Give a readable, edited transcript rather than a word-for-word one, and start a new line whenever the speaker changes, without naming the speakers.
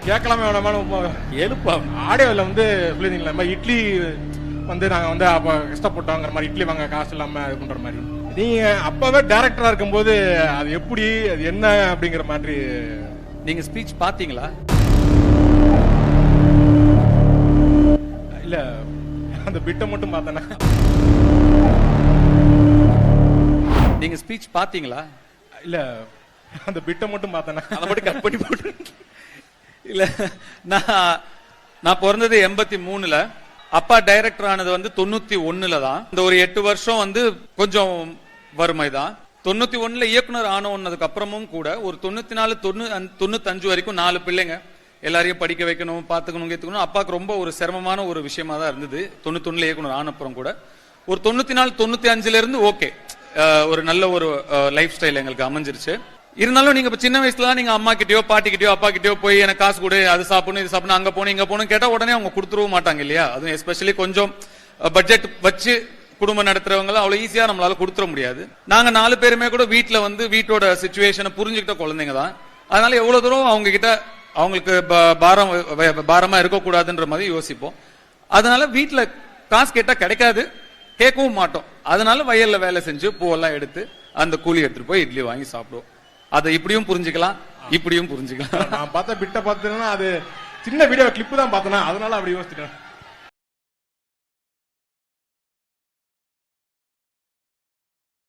கேட்கலாமே வேணாம எழுப்பா ஆடியோவில் வந்து சொல்லியிருந்தீங்களா இந்த மாதிரி இட்லி வந்து நாங்கள் வந்து அப்போ கஷ்டப்பட்டோங்கிற மாதிரி இட்லி வாங்க காசு இல்லாமல் இது பண்ணுற மாதிரி நீங்கள் அப்போவே டேரக்டராக இருக்கும்போது அது எப்படி அது என்ன அப்படிங்கிற மாதிரி
நீங்க ஸ்பீச் பாத்தீங்களா?
இல்லை அந்த பிட்டை மட்டும் பார்த்தேன்னா.
நீங்க ஸ்பீச் பாத்தீங்களா?
இல்லை அந்த பிட்டை மட்டும் பார்த்தேன்னா.
அதை மட்டும் கட் பண்ணி போட்டு. இல்ல நான் பிறந்தது 83ல. அப்பா டைரக்டர் ஆனது வந்து 91ல தான். இந்த ஒரு 8 வருஷம் வந்து கொஞ்சம் வறுமை தான். 91ல இயக்குனர் ஆனதுக்கு அப்புறமும் கூட ஒரு 94 95 வரைக்கும் 4 பிள்ளைங்க எல்லாரையும் படிக்க வைக்கணும், பாத்துக்கணும், கேத்துக்கணும். அப்பாவுக்கு ரொம்ப ஒரு சிரமமான ஒரு விஷயமா தான் இருந்தது. 91ல இயக்குனர் ஆன அப்புறம் கூட ஒரு 94 95ல இருந்து ஓகே ஒரு நல்ல ஒரு லைஃப் ஸ்டைல் எங்களுக்கு அமைஞ்சிருச்சு. இருந்தாலும் நீங்க சின்ன வயசுல நீங்க அம்மா கிட்டயோ பாட்டி கிட்டயோ அப்பா கிட்டயோ போய் எனக்கு காசு கொடு, அது சாப்பிடணும், இது சாப்பிடணும், அங்க போகணும், இங்க போகணும் கேட்டா உடனே அவங்க கொடுத்துடவும் மாட்டாங்க இல்லையா? அதுவும் எஸ்பெஷலி கொஞ்சம் பட்ஜெட் வச்சு குடும்பம் நடத்துறவங்க அவ்வளவு ஈஸியா நம்மளால கொடுத்துட முடியாது. நாங்க 4 பேருமே கூட வீட்டுல வந்து வீட்டோட சிச்சுவேஷனை புரிஞ்சுக்கிட்ட குழந்தைங்க தான். அதனால எவ்வளவு தூரம் அவங்க கிட்ட அவங்களுக்கு பாரமா இருக்கக்கூடாதுன்ற மாதிரி யோசிப்போம். அதனால வீட்டுல காசு கேட்டா கிடைக்காது, கேட்கவும் மாட்டோம். அதனால வயல்ல வேலை செஞ்சு பூவெல்லாம் எடுத்து அந்த கூலி எடுத்துட்டு போய் இட்லி வாங்கி சாப்பிடுவோம். அதை இப்படியும் புரிஞ்சுக்கலாம், இப்படியும் புரிஞ்சுக்கலாம்.
நான் பார்த்த பிட்டை பார்த்தேன்னா அது சின்ன வீடியோ கிளிப்பு தான் பார்த்தேன்னா அதனால அப்படி யோசிச்சிட்டேன்.